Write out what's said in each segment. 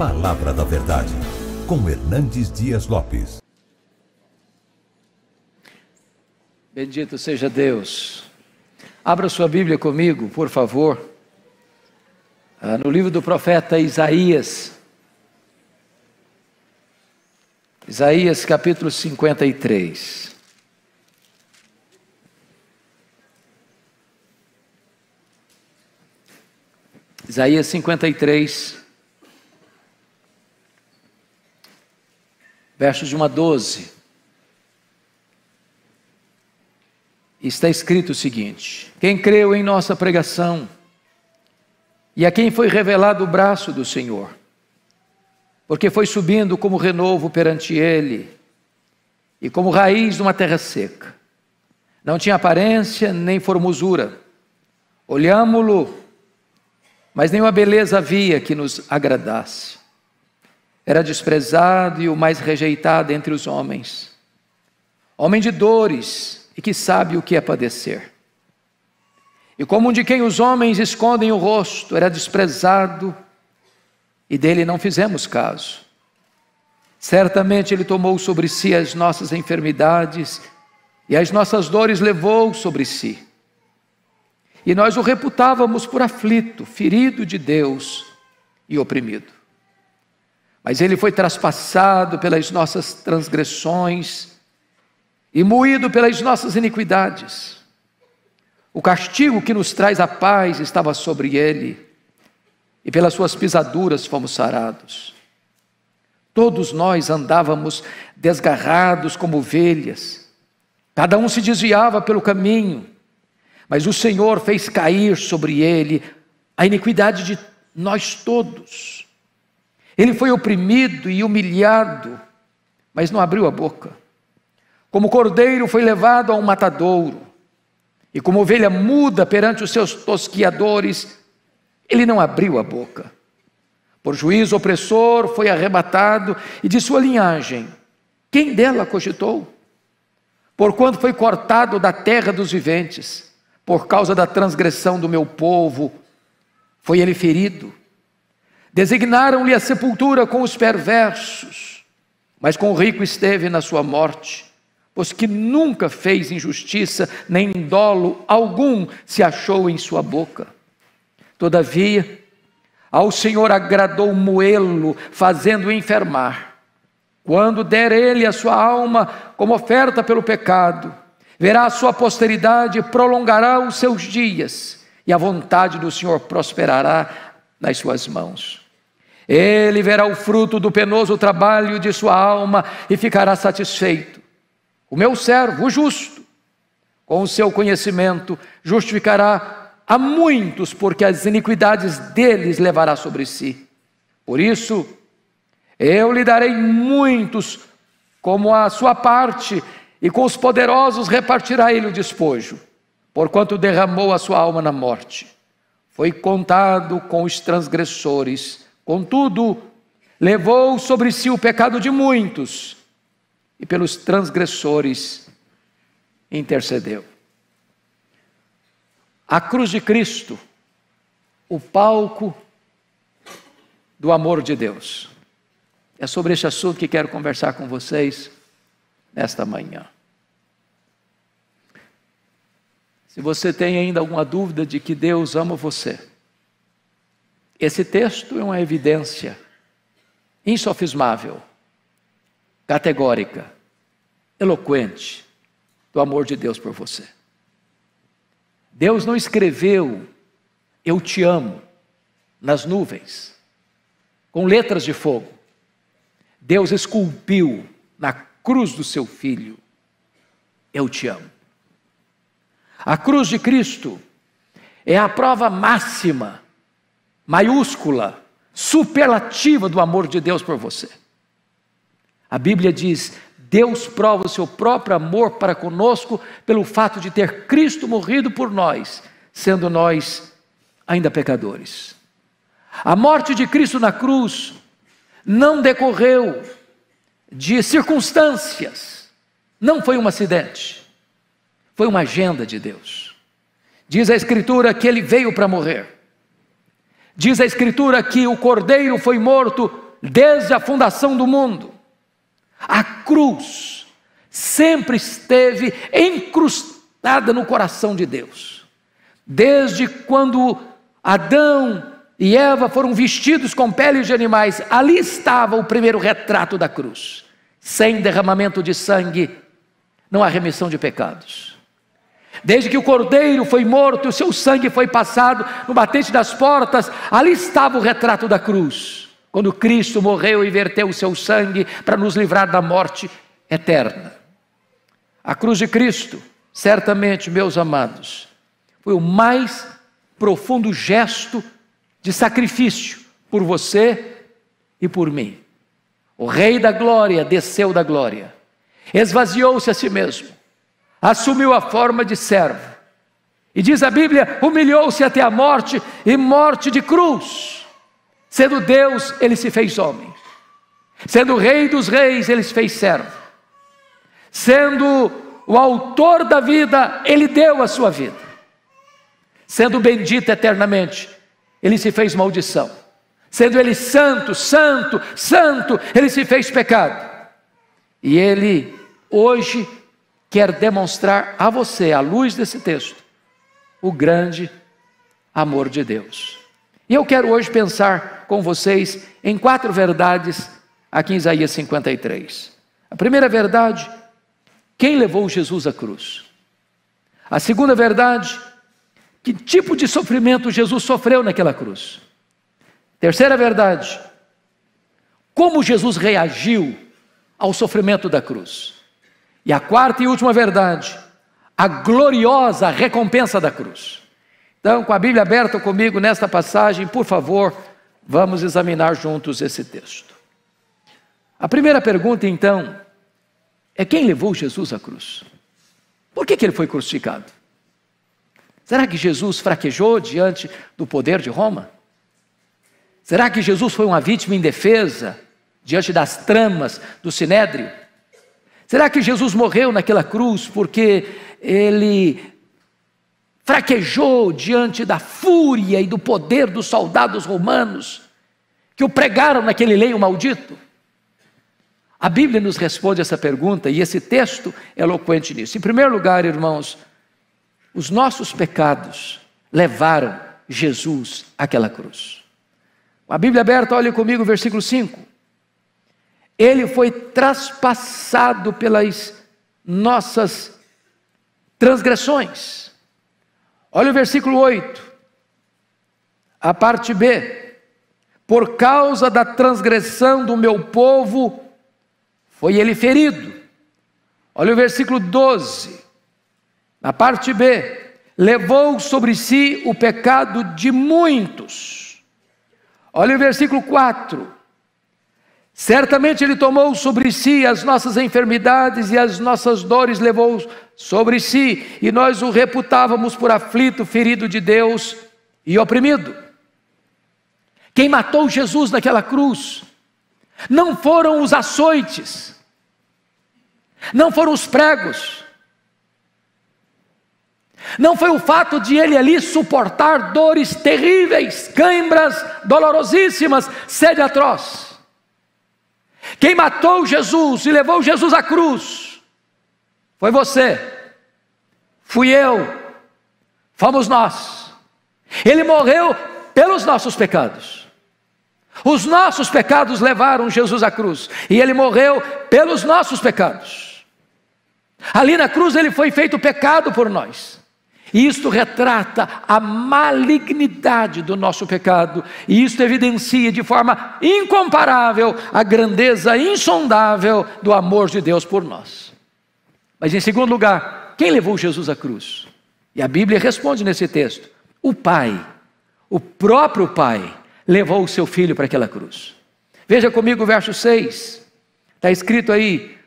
Palavra da Verdade, com Hernandes Dias Lopes. Bendito seja Deus. Abra sua Bíblia comigo, por favor, no livro do profeta Isaías. Isaías capítulo 53. Isaías 53, versos de 1 a 12. Está escrito o seguinte: quem creu em nossa pregação, e a quem foi revelado o braço do Senhor, porque foi subindo como renovo perante ele, e como raiz de uma terra seca. Não tinha aparência nem formosura. Olhámo-lo, mas nenhuma beleza havia que nos agradasse. Era desprezado e o mais rejeitado entre os homens, homem de dores e que sabe o que é padecer. E como um de quem os homens escondem o rosto, era desprezado e dele não fizemos caso. Certamente ele tomou sobre si as nossas enfermidades e as nossas dores levou sobre si. E nós o reputávamos por aflito, ferido de Deus e oprimido. Mas ele foi traspassado pelas nossas transgressões e moído pelas nossas iniquidades. O castigo que nos traz a paz estava sobre ele, e pelas suas pisaduras fomos sarados. Todos nós andávamos desgarrados como ovelhas, cada um se desviava pelo caminho, mas o Senhor fez cair sobre ele a iniquidade de nós todos. Ele foi oprimido e humilhado, mas não abriu a boca. Como cordeiro foi levado a um matadouro, e como ovelha muda perante os seus tosquiadores, ele não abriu a boca. Por juízo opressor foi arrebatado, e de sua linhagem, quem dela cogitou? Porquanto foi cortado da terra dos viventes, por causa da transgressão do meu povo, foi ele ferido. Designaram-lhe a sepultura com os perversos, mas com o rico esteve na sua morte, pois que nunca fez injustiça, nem dolo algum se achou em sua boca. Todavia, ao Senhor agradou moê-lo, fazendo-o enfermar. Quando der ele a sua alma como oferta pelo pecado, verá a sua posteridade e prolongará os seus dias, e a vontade do Senhor prosperará nas suas mãos. Ele verá o fruto do penoso trabalho de sua alma e ficará satisfeito. O meu servo, o justo, com o seu conhecimento, justificará a muitos, porque as iniquidades deles levará sobre si. Por isso, eu lhe darei muitos como a sua parte, e com os poderosos repartirá ele o despojo, porquanto derramou a sua alma na morte. Foi contado com os transgressores, contudo, levou sobre si o pecado de muitos, e pelos transgressores intercedeu. A cruz de Cristo, o palco do amor de Deus. É sobre este assunto que quero conversar com vocês nesta manhã. Se você tem ainda alguma dúvida de que Deus ama você, esse texto é uma evidência insofismável, categórica, eloquente do amor de Deus por você. Deus não escreveu "eu te amo" nas nuvens, com letras de fogo. Deus esculpiu na cruz do seu Filho, "eu te amo". A cruz de Cristo é a prova máxima, maiúscula, superlativa do amor de Deus por você. A Bíblia diz: Deus prova o seu próprio amor para conosco pelo fato de ter Cristo morrido por nós, sendo nós ainda pecadores. A morte de Cristo na cruz não decorreu de circunstâncias, não foi um acidente, foi uma agenda de Deus. Diz a Escritura que ele veio para morrer. Diz a Escritura que o Cordeiro foi morto desde a fundação do mundo. A cruz sempre esteve encrustada no coração de Deus. Desde quando Adão e Eva foram vestidos com peles de animais, ali estava o primeiro retrato da cruz. Sem derramamento de sangue, não há remissão de pecados. Desde que o cordeiro foi morto, o seu sangue foi passado no batente das portas, ali estava o retrato da cruz. Quando Cristo morreu e verteu o seu sangue para nos livrar da morte eterna. A cruz de Cristo, certamente, meus amados, foi o mais profundo gesto de sacrifício por você e por mim. O Rei da Glória desceu da glória, esvaziou-se a si mesmo, assumiu a forma de servo, e diz a Bíblia, humilhou-se até a morte, e morte de cruz. Sendo Deus, ele se fez homem. Sendo o Rei dos reis, ele se fez servo. Sendo o autor da vida, ele deu a sua vida. Sendo bendito eternamente, ele se fez maldição. Sendo ele santo, santo, santo, ele se fez pecado. E ele hoje quer demonstrar a você, à luz desse texto, o grande amor de Deus. E eu quero hoje pensar com vocês em 4 verdades aqui em Isaías 53. A primeira verdade, quem levou Jesus à cruz? A segunda verdade, que tipo de sofrimento Jesus sofreu naquela cruz? Terceira verdade, como Jesus reagiu ao sofrimento da cruz? E a quarta e última verdade, a gloriosa recompensa da cruz. Então, com a Bíblia aberta comigo nesta passagem, por favor, vamos examinar juntos esse texto. A primeira pergunta, então, é quem levou Jesus à cruz? Por que ele foi crucificado? Será que Jesus fraquejou diante do poder de Roma? Será que Jesus foi uma vítima indefesa diante das tramas do Sinédrio? Será que Jesus morreu naquela cruz porque ele fraquejou diante da fúria e do poder dos soldados romanos que o pregaram naquele leito maldito? A Bíblia nos responde essa pergunta e esse texto é eloquente nisso. Em primeiro lugar, irmãos, os nossos pecados levaram Jesus àquela cruz. Com a Bíblia aberta, olhe comigo o versículo 5. Ele foi traspassado pelas nossas transgressões. Olha o versículo 8, a parte B. Por causa da transgressão do meu povo, foi ele ferido. Olha o versículo 12, na parte B. Levou sobre si o pecado de muitos. Olha o versículo 4. Certamente ele tomou sobre si as nossas enfermidades e as nossas dores levou sobre si, e nós o reputávamos por aflito, ferido de Deus e oprimido. Quem matou Jesus naquela cruz não foram os açoites, não foram os pregos, não foi o fato de ele ali suportar dores terríveis, cãibras dolorosíssimas, sede atroz. Quem matou Jesus e levou Jesus à cruz foi você, fui eu, fomos nós. Ele morreu pelos nossos pecados. Os nossos pecados levaram Jesus à cruz e ele morreu pelos nossos pecados. Ali na cruz ele foi feito pecado por nós. E isto retrata a malignidade do nosso pecado, e isto evidencia de forma incomparável a grandeza insondável do amor de Deus por nós. Mas em segundo lugar, quem levou Jesus à cruz? E a Bíblia responde nesse texto: o Pai, o próprio Pai, levou o seu Filho para aquela cruz. Veja comigo o verso 6, está escrito aí,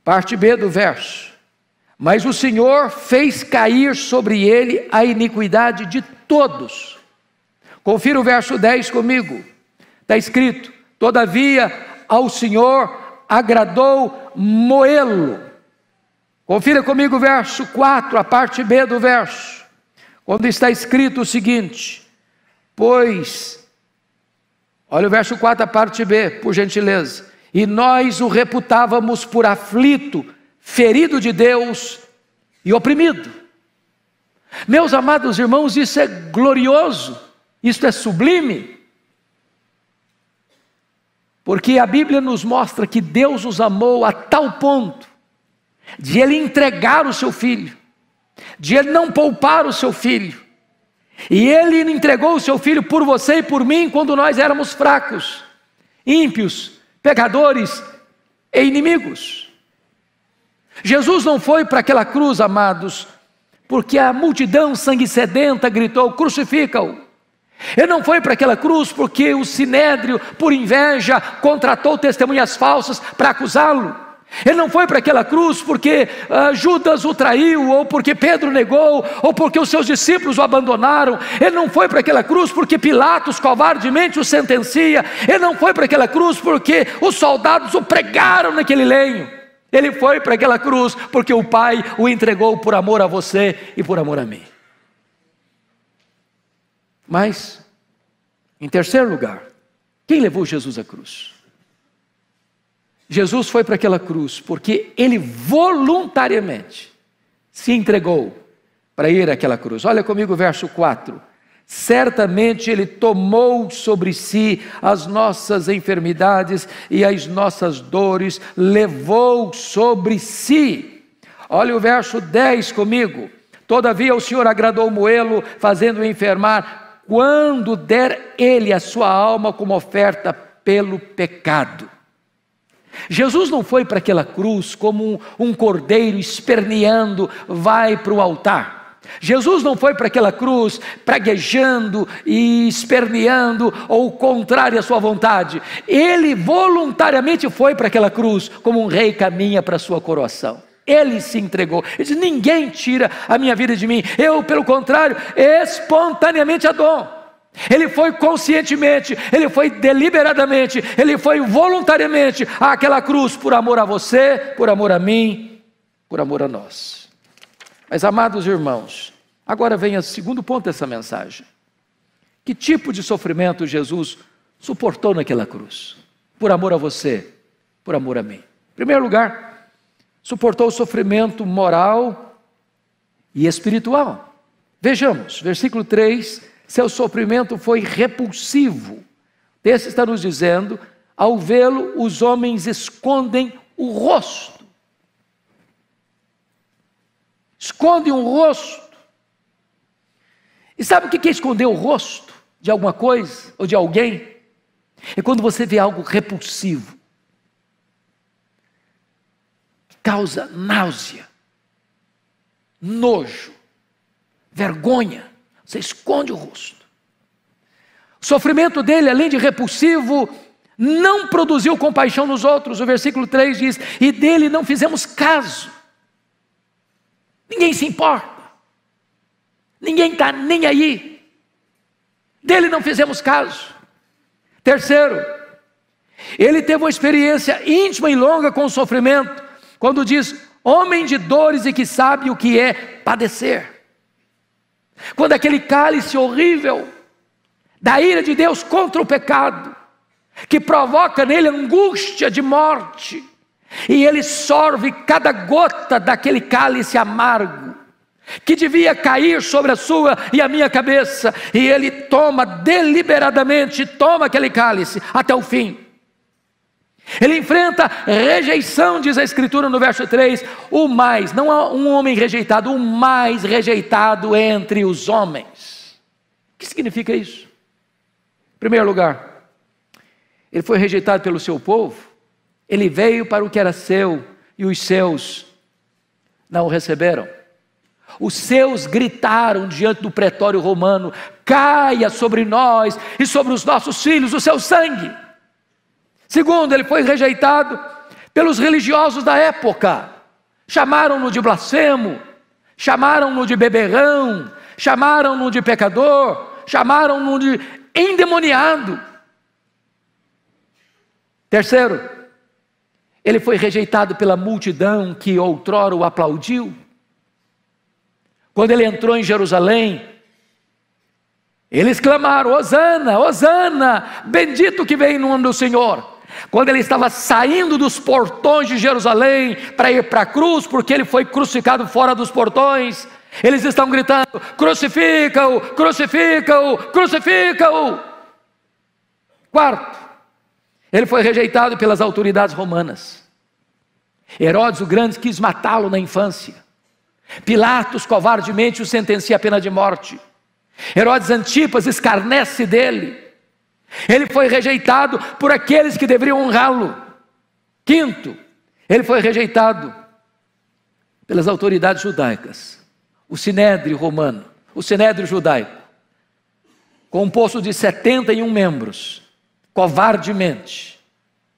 parte B do verso. Mas o Senhor fez cair sobre ele a iniquidade de todos. Confira o verso 10 comigo. Está escrito: todavia ao Senhor agradou moê-lo. Confira comigo o verso 4, a parte B do verso, quando está escrito o seguinte: pois Olha o verso 4, a parte B, por gentileza. E nós o reputávamos por aflito, ferido de Deus e oprimido. Meus amados irmãos, isso é glorioso, isso é sublime. Porque a Bíblia nos mostra que Deus nos amou a tal ponto de Ele entregar o seu Filho, de Ele não poupar o seu Filho. E Ele entregou o seu Filho por você e por mim quando nós éramos fracos, ímpios, pecadores e inimigos. Jesus não foi para aquela cruz, amados, porque a multidão sangue sedenta gritou: crucifica-o. Ele não foi para aquela cruz porque o sinédrio, por inveja, contratou testemunhas falsas para acusá-lo. Ele não foi para aquela cruz porque Judas o traiu, ou porque Pedro negou, ou porque os seus discípulos o abandonaram. Ele não foi para aquela cruz porque Pilatos covardemente o sentencia. Ele não foi para aquela cruz porque os soldados o pregaram naquele lenho. Ele foi para aquela cruz porque o Pai o entregou por amor a você e por amor a mim. Mas, em terceiro lugar, quem levou Jesus à cruz? Jesus foi para aquela cruz porque Ele voluntariamente se entregou para ir àquela cruz. Olha comigo o verso 4. Certamente Ele tomou sobre si as nossas enfermidades e as nossas dores, levou sobre si. Olha o verso 10 comigo. Todavia o Senhor agradou moê-lo, fazendo-o enfermar, quando der Ele a sua alma como oferta pelo pecado. Jesus não foi para aquela cruz como um cordeiro esperneando, vai para o altar. Jesus não foi para aquela cruz praguejando e esperneando ou contrário à sua vontade. Ele voluntariamente foi para aquela cruz como um rei caminha para a sua coroação. Ele se entregou. Ele disse: ninguém tira a minha vida de mim. Eu, pelo contrário, espontaneamente a dou. Ele foi conscientemente, ele foi deliberadamente, ele foi voluntariamente àquela cruz por amor a você, por amor a mim, por amor a nós. Mas, amados irmãos, agora vem o segundo ponto dessa mensagem. Que tipo de sofrimento Jesus suportou naquela cruz? Por amor a você, por amor a mim. Em primeiro lugar, suportou o sofrimento moral e espiritual. Vejamos, versículo 3... seu sofrimento foi repulsivo. O texto está nos dizendo: ao vê-lo, os homens escondem o rosto. Escondem o rosto. E sabe o que é esconder o rosto de alguma coisa ou de alguém? É quando você vê algo repulsivo, que causa náusea, nojo, vergonha. Você esconde o rosto. O sofrimento dele, além de repulsivo, não produziu compaixão nos outros. O versículo 3 diz: e dele não fizemos caso. Ninguém se importa. Ninguém está nem aí. Dele não fizemos caso. Terceiro, ele teve uma experiência íntima e longa com o sofrimento, quando diz: homem de dores e que sabe o que é padecer. Quando aquele cálice horrível da ira de Deus contra o pecado, que provoca nele angústia de morte, e ele sorve cada gota daquele cálice amargo, que devia cair sobre a sua e a minha cabeça, e ele toma deliberadamente, toma aquele cálice até o fim. Ele enfrenta rejeição, diz a Escritura no verso 3, o mais, não é um homem rejeitado, o mais rejeitado entre os homens. O que significa isso? Em primeiro lugar, ele foi rejeitado pelo seu povo, ele veio para o que era seu, e os seus não o receberam. Os seus gritaram diante do pretório romano: caia sobre nós e sobre os nossos filhos o seu sangue. Segundo, ele foi rejeitado pelos religiosos da época. Chamaram-no de blasfemo, chamaram-no de beberrão, chamaram-no de pecador, chamaram-no de endemoniado. Terceiro, ele foi rejeitado pela multidão que outrora o aplaudiu. Quando ele entrou em Jerusalém, Eles clamaram: Hosana, Hosana, bendito que vem no nome do Senhor. Quando ele estava saindo dos portões de Jerusalém para ir para a cruz, porque ele foi crucificado fora dos portões, eles estão gritando: crucifica-o, crucifica-o, crucifica-o. Quarto, ele foi rejeitado pelas autoridades romanas. Herodes o Grande quis matá-lo na infância. Pilatos covardemente o sentencia à pena de morte. Herodes Antipas escarnece dele. Ele foi rejeitado por aqueles que deveriam honrá-lo. Quinto, ele foi rejeitado pelas autoridades judaicas. O Sinédrio romano, o Sinédrio judaico, composto de 71 membros, covardemente,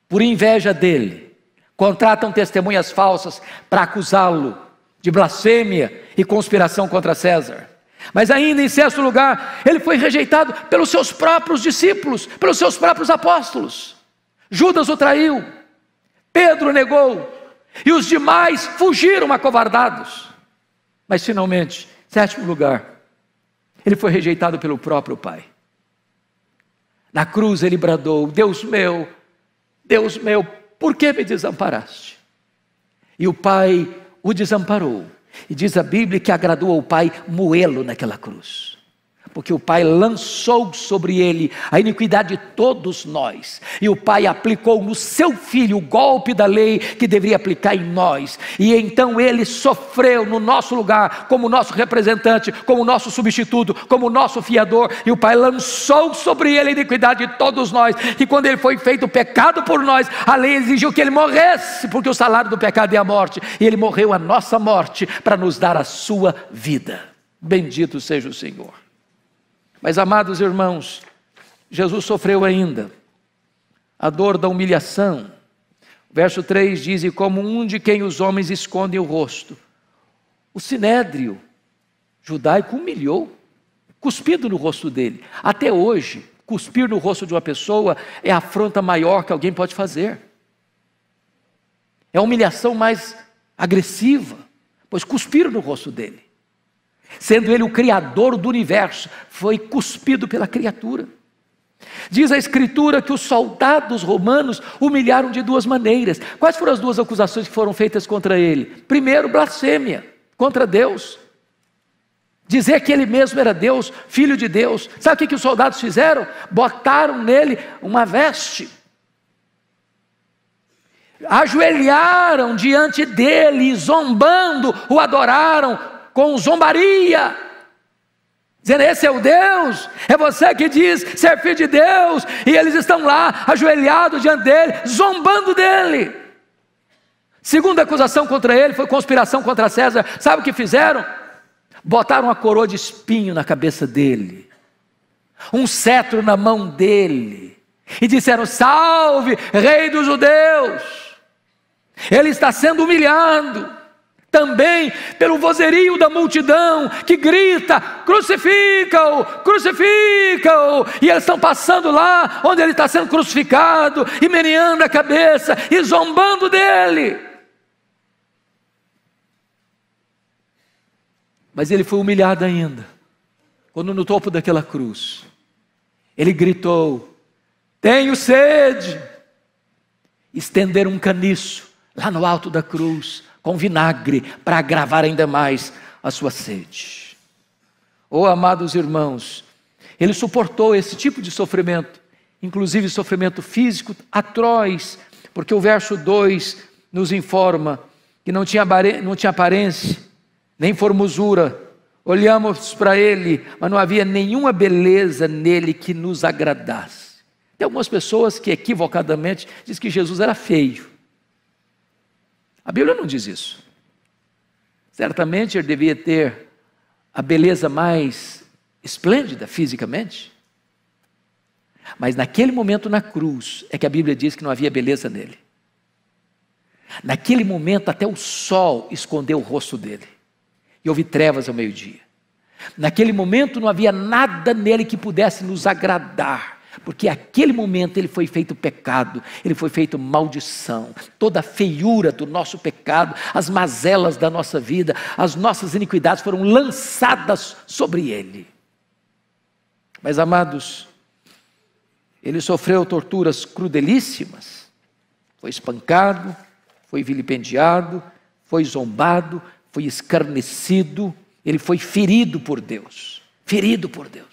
por inveja dele, contratam testemunhas falsas para acusá-lo de blasfêmia e conspiração contra César. Mas ainda em sexto lugar, ele foi rejeitado pelos seus próprios discípulos, pelos seus próprios apóstolos. Judas o traiu, Pedro o negou, e os demais fugiram acovardados. Mas finalmente, sétimo lugar, ele foi rejeitado pelo próprio Pai. Na cruz ele bradou: Deus meu, por que me desamparaste? E o Pai o desamparou. E diz a Bíblia que agradou ao Pai moê-lo naquela cruz, porque o Pai lançou sobre ele a iniquidade de todos nós, e o Pai aplicou no seu Filho o golpe da lei que deveria aplicar em nós, e então ele sofreu no nosso lugar, como nosso representante, como nosso substituto, como nosso fiador, e o Pai lançou sobre ele a iniquidade de todos nós, e quando ele foi feito pecado por nós, a lei exigiu que ele morresse, porque o salário do pecado é a morte, e ele morreu a nossa morte, para nos dar a sua vida. Bendito seja o Senhor. Mas, amados irmãos, Jesus sofreu ainda a dor da humilhação. Verso 3 diz: e como um de quem os homens escondem o rosto, o Sinédrio judaico humilhou, cuspido no rosto dele. Até hoje, cuspir no rosto de uma pessoa é a afronta maior que alguém pode fazer. É a humilhação mais agressiva, pois cuspiram no rosto dele. Sendo ele o criador do universo, foi cuspido pela criatura. Diz a Escritura que os soldados romanos humilharam de duas maneiras. Quais foram as duas acusações que foram feitas contra ele? Primeiro, blasfêmia contra Deus, dizer que ele mesmo era Deus, filho de Deus. Sabe o que os soldados fizeram? Botaram nele uma veste, ajoelharam diante dele, zombando, o adoraram com zombaria, dizendo: esse é o Deus, é você que diz ser filho de Deus, e eles estão lá ajoelhados diante dele, zombando dele. Segunda acusação contra ele foi conspiração contra César. Sabe o que fizeram? Botaram uma coroa de espinho na cabeça dele, um cetro na mão dele, e disseram: salve, rei dos judeus. Ele está sendo humilhado também pelo vozerio da multidão que grita: crucifica-o, crucifica-o. E eles estão passando lá onde ele está sendo crucificado, e meneando a cabeça e zombando dele. Mas ele foi humilhado ainda, quando no topo daquela cruz ele gritou: tenho sede. Estenderam um caniço lá no alto da cruz com vinagre, para agravar ainda mais a sua sede. Oh, amados irmãos, ele suportou esse tipo de sofrimento, inclusive sofrimento físico atroz, porque o verso 2 nos informa que não tinha aparência, nem formosura. Olhamos para ele, mas não havia nenhuma beleza nele que nos agradasse. Tem algumas pessoas que equivocadamente dizem que Jesus era feio. A Bíblia não diz isso. Certamente ele devia ter a beleza mais esplêndida fisicamente, mas naquele momento na cruz é que a Bíblia diz que não havia beleza nele. Naquele momento até o sol escondeu o rosto dele, e houve trevas ao meio-dia. Naquele momento não havia nada nele que pudesse nos agradar, porque aquele momento ele foi feito pecado, ele foi feito maldição. Toda a feiura do nosso pecado, as mazelas da nossa vida, as nossas iniquidades foram lançadas sobre ele. Mas, amados, ele sofreu torturas crudelíssimas, foi espancado, foi vilipendiado, foi zombado, foi escarnecido, ele foi ferido por Deus, ferido por Deus.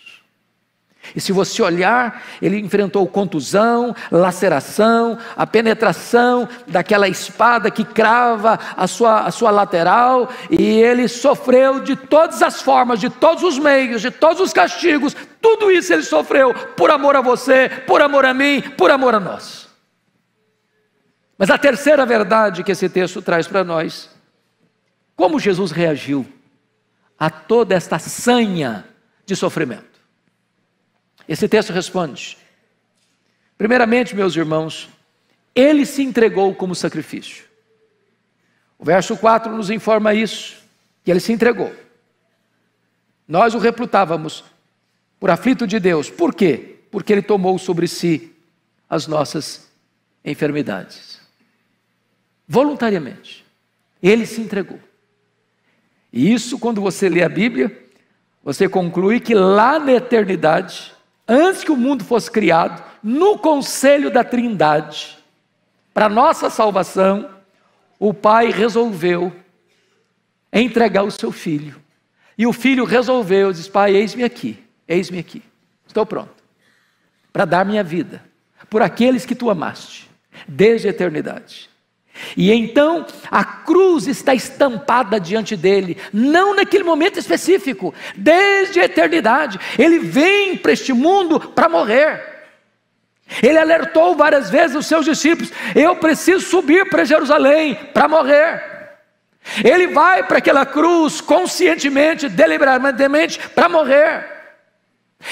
E se você olhar, ele enfrentou contusão, laceração, a penetração daquela espada que crava a sua lateral, e ele sofreu de todas as formas, de todos os meios, de todos os castigos, tudo isso ele sofreu por amor a você, por amor a mim, por amor a nós. Mas a terceira verdade que esse texto traz para nós, como Jesus reagiu a toda esta sanha de sofrimento? Esse texto responde: primeiramente, meus irmãos, ele se entregou como sacrifício. O verso 4 nos informa isso, que ele se entregou. Nós o reputávamos por aflito de Deus. Por quê? Porque ele tomou sobre si as nossas enfermidades. Voluntariamente, ele se entregou. E isso, quando você lê a Bíblia, você conclui que lá na eternidade, antes que o mundo fosse criado, no conselho da Trindade, para nossa salvação, o Pai resolveu entregar o seu Filho. E o Filho resolveu, diz: Pai, eis-me aqui, estou pronto para dar minha vida por aqueles que tu amaste, desde a eternidade. E então a cruz está estampada diante dele, não naquele momento específico, desde a eternidade. Ele vem para este mundo para morrer. Ele alertou várias vezes os seus discípulos: eu preciso subir para Jerusalém para morrer. Ele vai para aquela cruz conscientemente, deliberadamente, para morrer.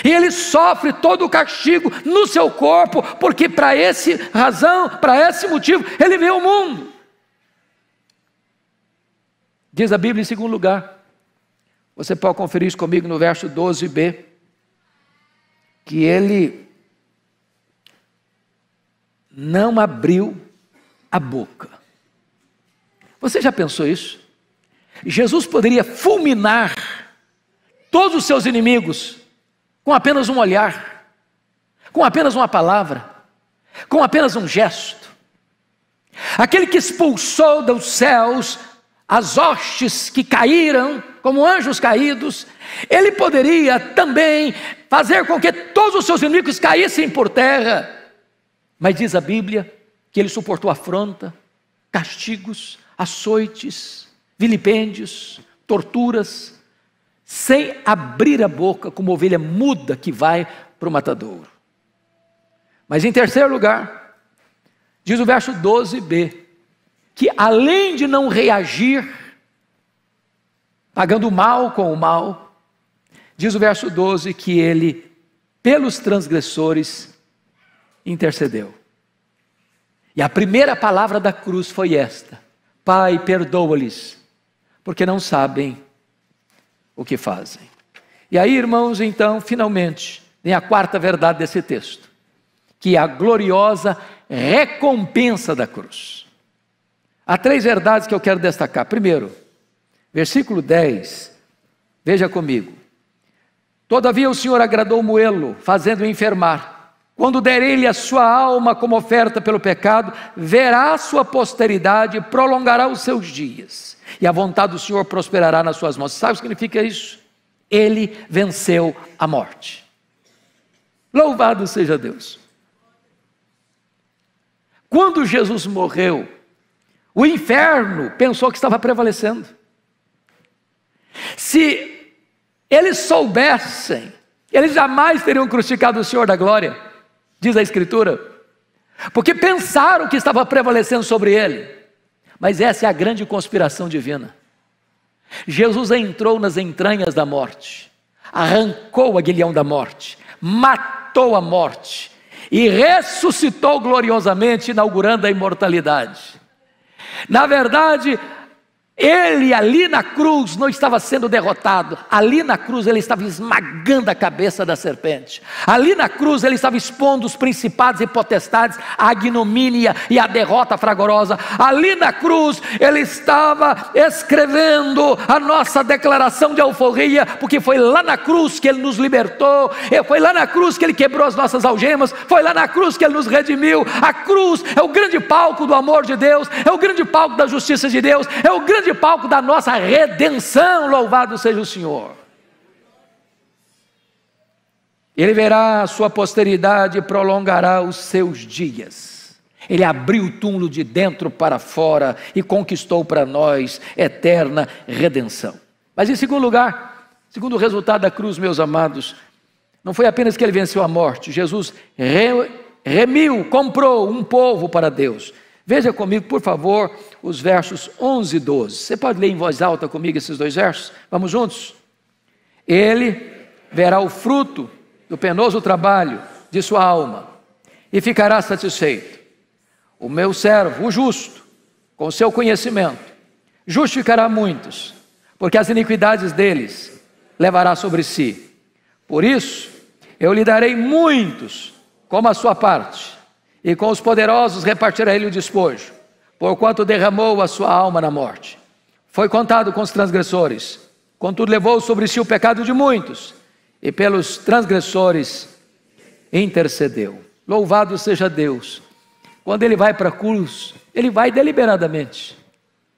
E ele sofre todo o castigo no seu corpo, porque para esse motivo, ele veio ao mundo. Diz a Bíblia em segundo lugar, você pode conferir isso comigo no verso 12b, que ele não abriu a boca. Você já pensou isso? Jesus poderia fulminar todos os seus inimigos com apenas um olhar, com apenas uma palavra, com apenas um gesto. Aquele que expulsou dos céus as hostes que caíram como anjos caídos, ele poderia também fazer com que todos os seus inimigos caíssem por terra. Mas diz a Bíblia que ele suportou afronta, castigos, açoites, vilipêndios, torturas, sem abrir a boca, como ovelha muda que vai para o matadouro. Mas em terceiro lugar, diz o verso 12b, que além de não reagir, pagando o mal com o mal, diz o verso 12 que ele, pelos transgressores, intercedeu. E a primeira palavra da cruz foi esta: Pai, perdoa-lhes, porque não sabem o que fazem. E aí, irmãos, então, finalmente, vem a quarta verdade desse texto, que é a gloriosa recompensa da cruz. Há três verdades que eu quero destacar. Primeiro, versículo 10, veja comigo: todavia o Senhor agradou moê-lo, fazendo-o enfermar. Quando der ele a sua alma como oferta pelo pecado, verá a sua posteridade e prolongará os seus dias, e a vontade do Senhor prosperará nas suas mãos. Sabe o que significa isso? Ele venceu a morte. Louvado seja Deus. Quando Jesus morreu, o inferno pensou que estava prevalecendo. Se eles soubessem, eles jamais teriam crucificado o Senhor da glória, diz a Escritura, porque pensaram que estava prevalecendo sobre ele. Mas essa é a grande conspiração divina. Jesus entrou nas entranhas da morte, arrancou o aguilhão da morte, matou a morte e ressuscitou gloriosamente, inaugurando a imortalidade. Na verdade, Ele ali na cruz não estava sendo derrotado, ali na cruz ele estava esmagando a cabeça da serpente, ali na cruz ele estava expondo os principados e potestades à ignomínia e à derrota fragorosa, ali na cruz ele estava escrevendo a nossa declaração de alforria, porque foi lá na cruz que ele nos libertou, foi lá na cruz que ele quebrou as nossas algemas, foi lá na cruz que ele nos redimiu. A cruz é o grande palco do amor de Deus, é o grande palco da justiça de Deus, é o grande palco da nossa redenção. Louvado seja o Senhor. Ele verá a sua posteridade e prolongará os seus dias. Ele abriu o túmulo de dentro para fora e conquistou para nós eterna redenção. Mas em segundo lugar, segundo o resultado da cruz, meus amados, não foi apenas que ele venceu a morte. Jesus remiu, comprou um povo para Deus. Veja comigo, por favor, os versos 11 e 12. Você pode ler em voz alta comigo esses dois versos? Vamos juntos? Ele verá o fruto do penoso trabalho de sua alma e ficará satisfeito. O meu servo, o justo, com o seu conhecimento, justificará muitos, porque as iniquidades deles levará sobre si. Por isso, eu lhe darei muitos como a sua parte, e com os poderosos repartirá ele o despojo, porquanto derramou a sua alma na morte. Foi contado com os transgressores, contudo levou sobre si o pecado de muitos, e pelos transgressores intercedeu. Louvado seja Deus. Quando ele vai para a cruz, ele vai deliberadamente,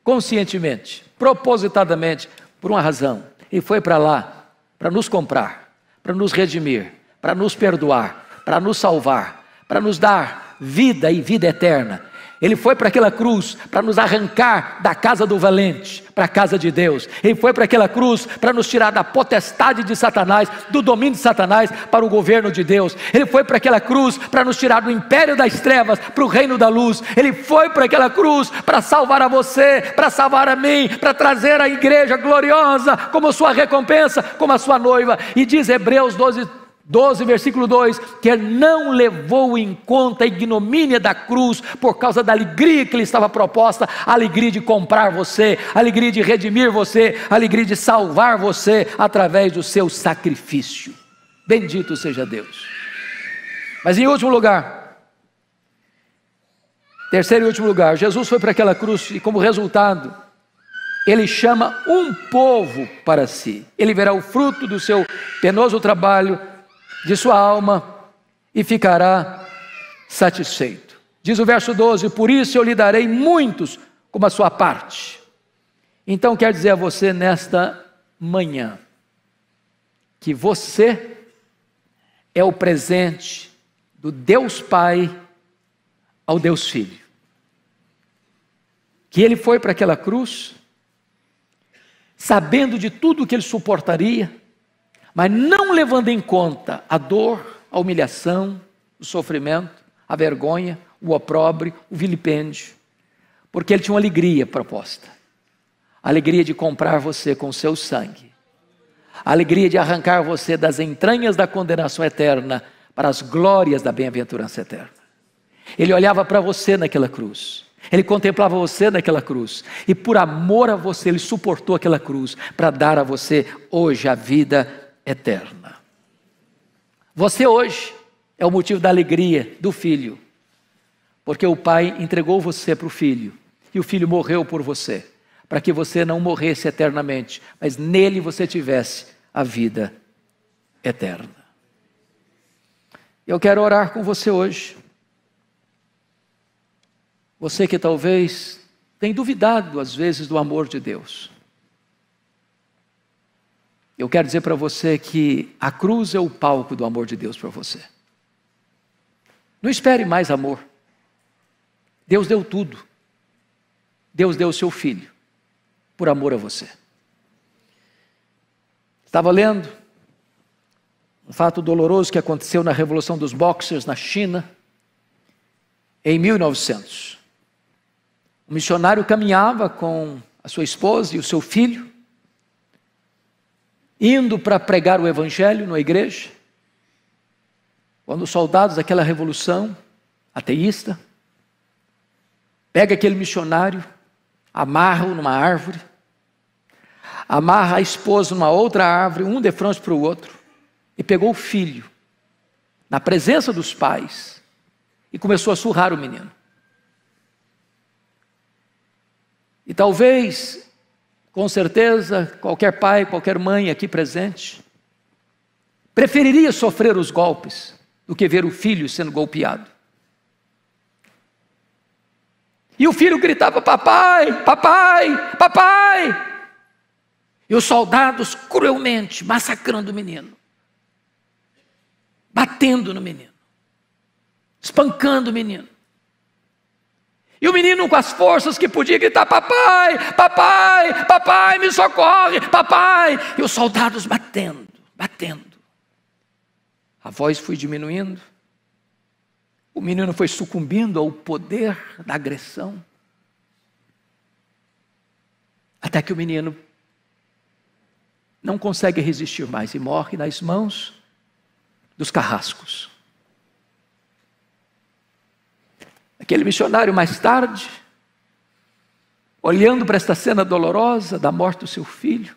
conscientemente, propositadamente, por uma razão. Ele foi para lá para nos comprar, para nos redimir, para nos perdoar, para nos salvar, para nos dar vida e vida eterna. Ele foi para aquela cruz para nos arrancar da casa do valente para a casa de Deus. Ele foi para aquela cruz para nos tirar da potestade de Satanás, do domínio de Satanás, para o governo de Deus. Ele foi para aquela cruz para nos tirar do império das trevas para o reino da luz. Ele foi para aquela cruz para salvar a você, para salvar a mim, para trazer a igreja gloriosa como sua recompensa, como a sua noiva. E diz Hebreus 12, versículo 2, que ele não levou em conta a ignomínia da cruz por causa da alegria que lhe estava proposta, a alegria de comprar você, a alegria de redimir você, a alegria de salvar você através do seu sacrifício. Bendito seja Deus. Mas em último lugar, terceiro e último lugar, Jesus foi para aquela cruz e como resultado, ele chama um povo para si. Ele verá o fruto do seu penoso trabalho, de sua alma, e ficará satisfeito. Diz o verso 12: por isso eu lhe darei muitos como a sua parte. Então quer dizer a você nesta manhã, que você é o presente do Deus Pai ao Deus Filho. Que ele foi para aquela cruz, sabendo de tudo que ele suportaria, mas não levando em conta a dor, a humilhação, o sofrimento, a vergonha, o opróbrio, o vilipêndio, porque ele tinha uma alegria proposta, a alegria de comprar você com o seu sangue, a alegria de arrancar você das entranhas da condenação eterna para as glórias da bem-aventurança eterna. Ele olhava para você naquela cruz, ele contemplava você naquela cruz, e por amor a você, ele suportou aquela cruz, para dar a você hoje a vida eterna. Você hoje é o motivo da alegria do Filho, porque o Pai entregou você para o Filho, e o Filho morreu por você, para que você não morresse eternamente, mas nele você tivesse a vida eterna. Eu quero orar com você hoje. Você que talvez tem duvidado às vezes do amor de Deus. Eu quero dizer para você que a cruz é o palco do amor de Deus para você. Não espere mais amor. Deus deu tudo. Deus deu o seu Filho por amor a você. Estava lendo um fato doloroso que aconteceu na Revolução dos Boxers na China, em 1900. Um missionário caminhava com a sua esposa e o seu filho, indo para pregar o evangelho na igreja, quando os soldados daquela revolução ateísta pega aquele missionário, amarra-o numa árvore, amarra a esposa numa outra árvore, um de frente para o outro, e pegou o filho, na presença dos pais, e começou a surrar o menino. E talvez, com certeza, qualquer pai, qualquer mãe aqui presente, preferiria sofrer os golpes do que ver o filho sendo golpeado. E o filho gritava: papai, papai, papai! E os soldados cruelmente massacrando o menino, batendo no menino, espancando o menino. E o menino, com as forças que podia, gritar: papai, papai, papai, me socorre, papai! E os soldados batendo, batendo. A voz foi diminuindo, o menino foi sucumbindo ao poder da agressão, até que o menino não consegue resistir mais e morre nas mãos dos carrascos. Aquele missionário, mais tarde, olhando para esta cena dolorosa da morte do seu filho,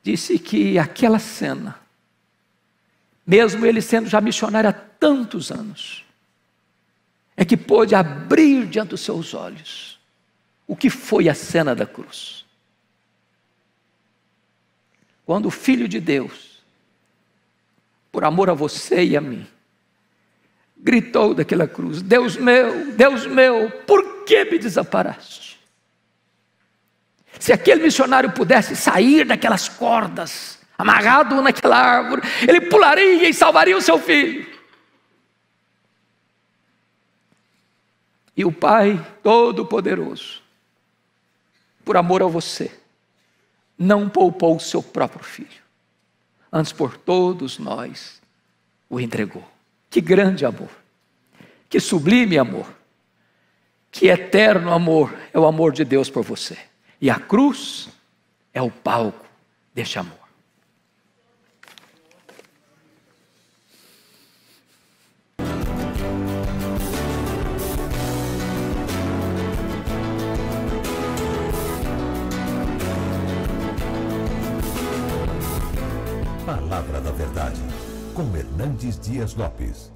disse que aquela cena, mesmo ele sendo já missionário há tantos anos, é que pôde abrir diante dos seus olhos o que foi a cena da cruz. Quando o Filho de Deus, por amor a você e a mim, gritou daquela cruz: Deus meu, por que me desamparaste? Se aquele missionário pudesse sair daquelas cordas, amarrado naquela árvore, ele pularia e salvaria o seu filho. E o Pai Todo-Poderoso, por amor a você, não poupou o seu próprio filho, antes por todos nós o entregou. Que grande amor, que sublime amor, que eterno amor é o amor de Deus por você. E a cruz é o palco deste amor. Palavra da Verdade, com Hernandes Dias Lopes.